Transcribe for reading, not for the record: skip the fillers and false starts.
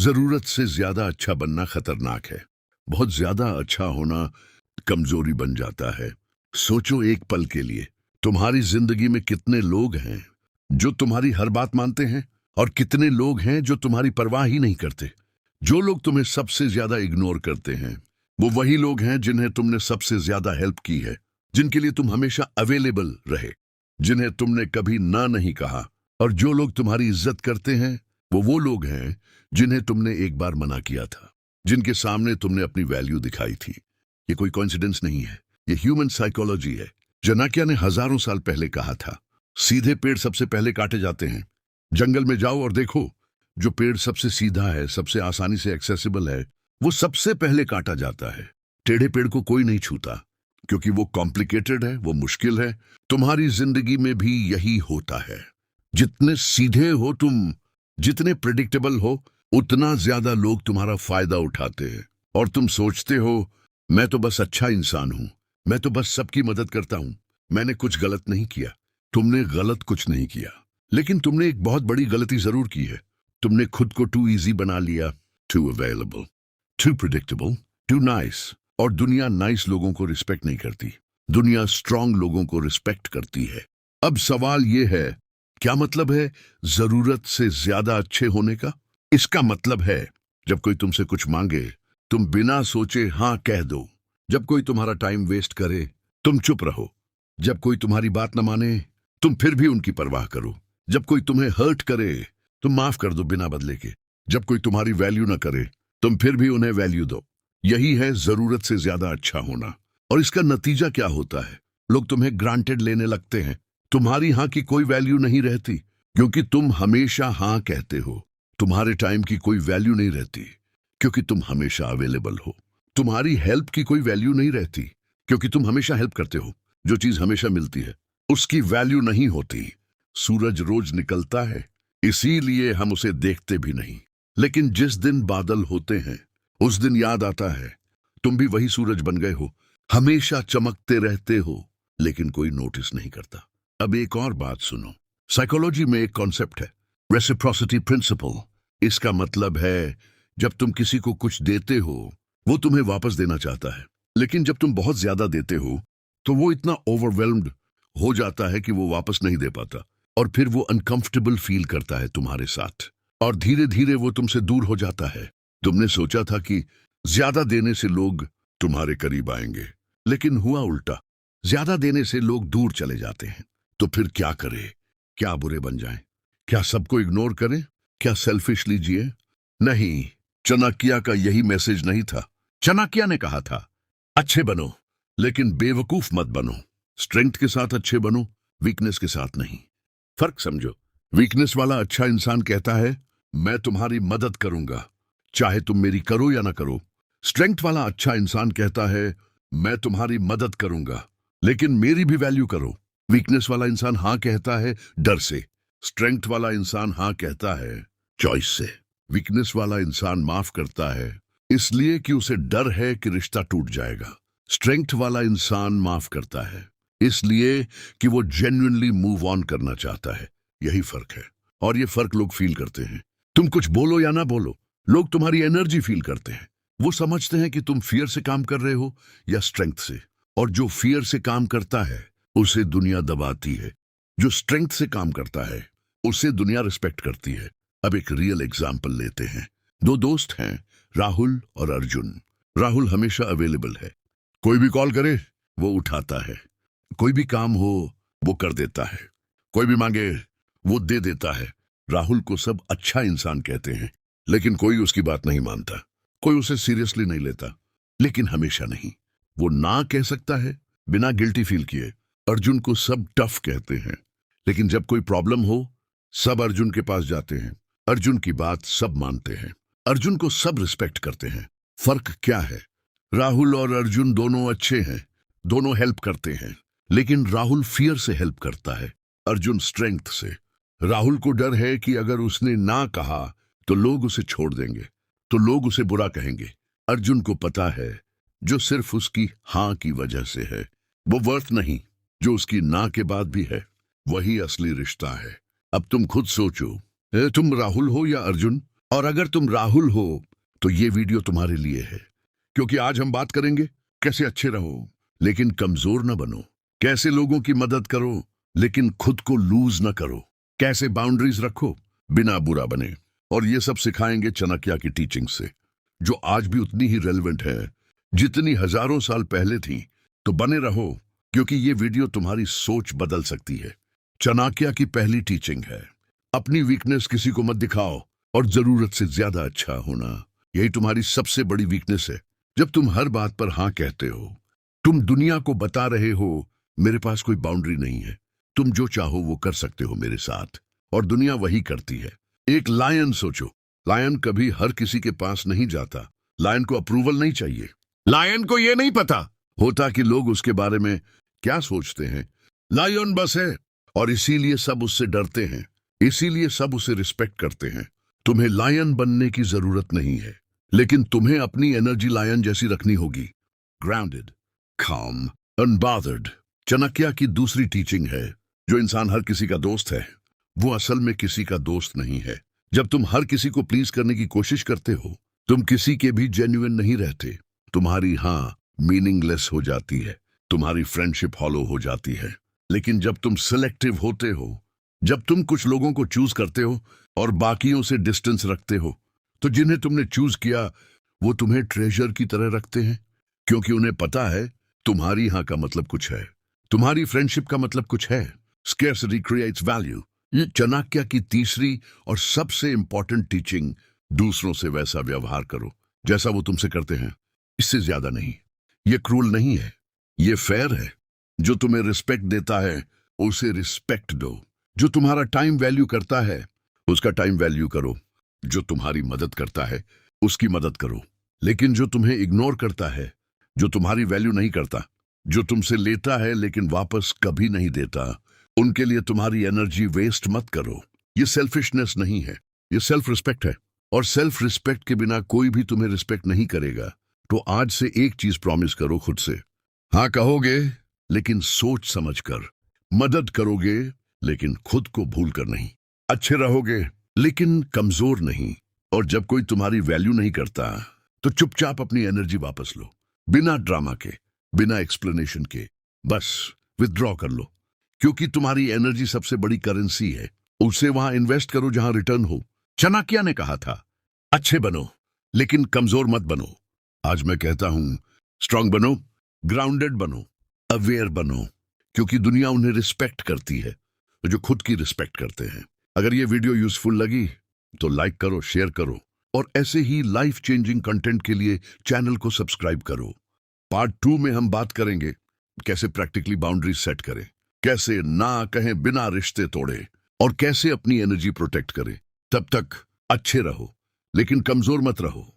जरूरत से ज्यादा अच्छा बनना खतरनाक है। बहुत ज्यादा अच्छा होना कमजोरी बन जाता है। सोचो एक पल के लिए, तुम्हारी जिंदगी में कितने लोग हैं जो तुम्हारी हर बात मानते हैं, और कितने लोग हैं जो तुम्हारी परवाह ही नहीं करते। जो लोग तुम्हें सबसे ज्यादा इग्नोर करते हैं वो वही लोग हैं जिन्हें तुमने सबसे ज्यादा हेल्प की है, जिनके लिए तुम हमेशा अवेलेबल रहे, जिन्हें तुमने कभी ना नहीं कहा। और जो लोग तुम्हारी इज्जत करते हैं वो लोग हैं जिन्हें तुमने एक बार मना किया था, जिनके सामने तुमने अपनी वैल्यू दिखाई थी। ये कोई कोइंसिडेंस नहीं है, ये ह्यूमन साइकोलॉजी है। जनाक्या ने हजारों साल पहले कहा था, सीधे पेड़ सबसे पहले काटे जाते हैं। जंगल में जाओ और देखो, जो पेड़ सबसे सीधा है, सबसे आसानी से एक्सेसिबल है, वो सबसे पहले काटा जाता है। टेढ़े पेड़ को कोई नहीं छूता, क्योंकि वो कॉम्प्लिकेटेड है, वो मुश्किल है। तुम्हारी जिंदगी में भी यही होता है। जितने सीधे हो तुम, जितने प्रेडिक्टेबल हो, उतना ज्यादा लोग तुम्हारा फायदा उठाते हैं। और तुम सोचते हो, मैं तो बस अच्छा इंसान हूं, मैं तो बस सबकी मदद करता हूं, मैंने कुछ गलत नहीं किया। तुमने गलत कुछ नहीं किया, लेकिन तुमने एक बहुत बड़ी गलती जरूर की है। तुमने खुद को टू इजी बना लिया, too available, too predictable, too nice. और दुनिया नाइस लोगों को रिस्पेक्ट नहीं करती, दुनिया स्ट्रांग लोगों को रिस्पेक्ट करती है। अब सवाल यह है, क्या मतलब है जरूरत से ज्यादा अच्छे होने का? इसका मतलब है, जब कोई तुमसे कुछ मांगे, तुम बिना सोचे हां कह दो। जब कोई तुम्हारा टाइम वेस्ट करे, तुम चुप रहो। जब कोई तुम्हारी बात न माने, तुम फिर भी उनकी परवाह करो। जब कोई तुम्हें हर्ट करे, तुम माफ कर दो बिना बदले के। जब कोई तुम्हारी वैल्यू न करे, तुम फिर भी उन्हें वैल्यू दो। यही है जरूरत से ज्यादा अच्छा होना। और इसका नतीजा क्या होता है? लोग तुम्हें ग्रांटेड लेने लगते हैं। तुम्हारी हां की कोई वैल्यू नहीं रहती, क्योंकि तुम हमेशा हां कहते हो। तुम्हारे टाइम की कोई वैल्यू नहीं रहती, क्योंकि तुम हमेशा अवेलेबल हो। तुम्हारी हेल्प की कोई वैल्यू नहीं रहती, क्योंकि तुम हमेशा हेल्प करते हो। जो चीज हमेशा मिलती है, उसकी वैल्यू नहीं होती। सूरज रोज निकलता है, इसीलिए हम उसे देखते भी नहीं। लेकिन जिस दिन बादल होते हैं, उस दिन याद आता है, तुम भी वही सूरज बन गए हो। हमेशा चमकते रहते हो, लेकिन कोई नोटिस नहीं करता। अब एक और बात सुनो। साइकोलॉजी में एक कॉन्सेप्ट है, रेसिप्रोसिटी प्रिंसिपल। इसका मतलब है, जब तुम किसी को कुछ देते हो, वो तुम्हें वापस देना चाहता है। लेकिन जब तुम बहुत ज्यादा देते हो, तो वो इतना ओवरवेल्म्ड हो जाता है कि वो वापस नहीं दे पाता। और फिर वो अनकंफर्टेबल फील करता है तुम्हारे साथ, और धीरे धीरे वो तुमसे दूर हो जाता है। तुमने सोचा था कि ज्यादा देने से लोग तुम्हारे करीब आएंगे, लेकिन हुआ उल्टा। ज्यादा देने से लोग दूर चले जाते हैं। तो फिर क्या करें? क्या बुरे बन जाएं? क्या सबको इग्नोर करें? क्या सेल्फिशली जिए? नहीं, चाणक्य का यही मैसेज नहीं था। चाणक्य ने कहा था, अच्छे बनो, लेकिन बेवकूफ मत बनो। स्ट्रेंथ के साथ अच्छे बनो, वीकनेस के साथ नहीं। फर्क समझो। वीकनेस वाला अच्छा इंसान कहता है, मैं तुम्हारी मदद करूंगा, चाहे तुम मेरी करो या ना करो। स्ट्रेंथ वाला अच्छा इंसान कहता है, मैं तुम्हारी मदद करूंगा, लेकिन मेरी भी वैल्यू करो। वीकनेस वाला इंसान हाँ कहता है डर से, स्ट्रेंथ वाला इंसान हाँ कहता है चॉइस से। वीकनेस वाला इंसान माफ करता है इसलिए कि उसे डर है कि रिश्ता टूट जाएगा। स्ट्रेंथ वाला इंसान माफ करता है इसलिए कि वो जेन्युइनली मूव ऑन करना चाहता है। यही फर्क है, और ये फर्क लोग फील करते हैं। तुम कुछ बोलो या ना बोलो, लोग तुम्हारी एनर्जी फील करते हैं। वो समझते हैं कि तुम फियर से काम कर रहे हो या स्ट्रेंथ से। और जो फियर से काम करता है, उसे दुनिया दबाती है। जो स्ट्रेंथ से काम करता है, उसे दुनिया रिस्पेक्ट करती है। अब एक रियल एग्जाम्पल लेते हैं। दो दोस्त हैं, राहुल और अर्जुन। राहुल हमेशा अवेलेबल है, कोई भी कॉल करे वो उठाता है, कोई भी काम हो वो कर देता है, कोई भी मांगे वो दे देता है। राहुल को सब अच्छा इंसान कहते हैं, लेकिन कोई उसकी बात नहीं मानता, कोई उसे सीरियसली नहीं लेता। लेकिन हमेशा नहीं, वो ना कह सकता है बिना गिल्टी फील किए। अर्जुन को सब टफ कहते हैं, लेकिन जब कोई प्रॉब्लम हो, सब अर्जुन के पास जाते हैं। अर्जुन की बात सब मानते हैं, अर्जुन को सब रिस्पेक्ट करते हैं। फर्क क्या है? राहुल और अर्जुन दोनों अच्छे हैं, दोनों हेल्प करते हैं, लेकिन राहुल फियर से हेल्प करता है, अर्जुन स्ट्रेंथ से। राहुल को डर है कि अगर उसने ना कहा तो लोग उसे छोड़ देंगे, तो लोग उसे बुरा कहेंगे। अर्जुन को पता है, जो सिर्फ उसकी हां की वजह से है, वो वर्थ नहीं। जो उसकी ना के बाद भी है, वही असली रिश्ता है। अब तुम खुद सोचो, तुम राहुल हो या अर्जुन? और अगर तुम राहुल हो तो ये वीडियो तुम्हारे लिए है, क्योंकि आज हम बात करेंगे कैसे अच्छे रहो लेकिन कमजोर न बनो, कैसे लोगों की मदद करो लेकिन खुद को लूज न करो, कैसे बाउंड्रीज रखो बिना बुरा बने। और ये सब सिखाएंगे चाणक्य की टीचिंग से, जो आज भी उतनी ही रेलेवेंट है जितनी हजारों साल पहले थी। तो बने रहो, क्योंकि ये वीडियो तुम्हारी सोच बदल सकती है। चाणक्य की पहली टीचिंग है, अपनी वीकनेस किसी को मत दिखाओ और जरूरत से ज्यादा अच्छा होना, यही तुम्हारी सबसे बड़ी वीकनेस है। जब तुम हर बात पर हाँ कहते हो, तुम दुनिया को बता रहे हो मेरे पास कोई बाउंड्री नहीं है, तुम जो चाहो वो कर सकते हो मेरे साथ, और दुनिया वही करती है। एक लायन सोचो, लायन कभी हर किसी के पास नहीं जाता, लायन को अप्रूवल नहीं चाहिए, लायन को ये नहीं पता होता कि लोग उसके बारे में क्या सोचते हैं। लायन बस है, और इसीलिए सब उससे डरते हैं, इसीलिए सब उसे रिस्पेक्ट करते हैं। तुम्हें लायन बनने की जरूरत नहीं है, लेकिन तुम्हें अपनी एनर्जी लायन जैसी रखनी होगी, ग्राउंडेड, calm, अनबॉदर्ड। चाणक्य की दूसरी टीचिंग है, जो इंसान हर किसी का दोस्त है वो असल में किसी का दोस्त नहीं है। जब तुम हर किसी को प्लीज करने की कोशिश करते हो, तुम किसी के भी जेन्युइन नहीं रहते, तुम्हारी हाँ मीनिंगलेस हो जाती है, तुम्हारी फ्रेंडशिप हॉलो हो जाती है। लेकिन जब तुम सिलेक्टिव होते हो, जब तुम कुछ लोगों को चूज करते हो और बाकियों से डिस्टेंस रखते हो, तो जिन्हें तुमने चूज किया वो तुम्हें ट्रेजर की तरह रखते हैं, क्योंकि उन्हें पता है तुम्हारी हाँ का मतलब कुछ है, तुम्हारी फ्रेंडशिप का मतलब कुछ है। स्कैर्सिटी क्रिएट्स वैल्यू, ये चाणक्य की तीसरी और सबसे इंपॉर्टेंट टीचिंग। दूसरों से वैसा व्यवहार करो जैसा वो तुमसे करते हैं, इससे ज्यादा नहीं। ये क्रूल नहीं है, ये फेयर है। जो तुम्हें रिस्पेक्ट देता है उसे रिस्पेक्ट दो, जो तुम्हारा टाइम वैल्यू करता है उसका टाइम वैल्यू करो, जो तुम्हारी मदद करता है उसकी मदद करो। लेकिन जो तुम्हें इग्नोर करता है, जो तुम्हारी वैल्यू नहीं करता, जो तुमसे लेता है लेकिन वापस कभी नहीं देता, उनके लिए तुम्हारी एनर्जी वेस्ट मत करो। ये सेल्फिशनेस नहीं है, ये सेल्फ रिस्पेक्ट है, और सेल्फ रिस्पेक्ट के बिना कोई भी तुम्हें रिस्पेक्ट नहीं करेगा। तो आज से एक चीज प्रॉमिस करो खुद से, हाँ कहोगे लेकिन सोच समझ कर, मदद करोगे लेकिन खुद को भूल कर नहीं, अच्छे रहोगे लेकिन कमजोर नहीं। और जब कोई तुम्हारी वैल्यू नहीं करता तो चुपचाप अपनी एनर्जी वापस लो, बिना ड्रामा के, बिना एक्सप्लेनेशन के, बस विथड्रॉ कर लो, क्योंकि तुम्हारी एनर्जी सबसे बड़ी करेंसी है। उसे वहां इन्वेस्ट करो जहां रिटर्न हो। चाणक्य ने कहा था, अच्छे बनो लेकिन कमजोर मत बनो। आज मैं कहता हूं, स्ट्रांग बनो, ग्राउंडेड बनो, अवेयर बनो, क्योंकि दुनिया उन्हें रिस्पेक्ट करती है जो खुद की रिस्पेक्ट करते हैं। अगर ये वीडियो यूजफुल लगी तो लाइक करो, शेयर करो, और ऐसे ही लाइफ चेंजिंग कंटेंट के लिए चैनल को सब्सक्राइब करो। पार्ट 2 में हम बात करेंगे कैसे प्रैक्टिकली बाउंड्रीज सेट करें, कैसे ना कहें बिना रिश्ते तोड़े, और कैसे अपनी एनर्जी प्रोटेक्ट करें। तब तक अच्छे रहो लेकिन कमजोर मत रहो।